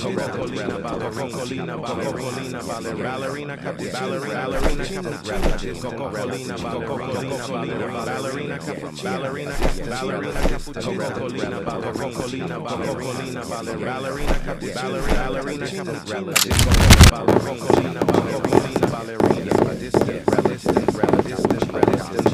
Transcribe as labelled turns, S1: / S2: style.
S1: ballerina, ballerina, ballerina, ballerina, cappuccino, ballerina, cappuccino, ballerina, ballerina, ballerina, ballerina, cappuccino, ballerina, ballerina, ballerina, ballerina, cappuccino, ballerina, cappuccino, ballerina, ballerina, ballerina, ballerina, distant, distant, distant,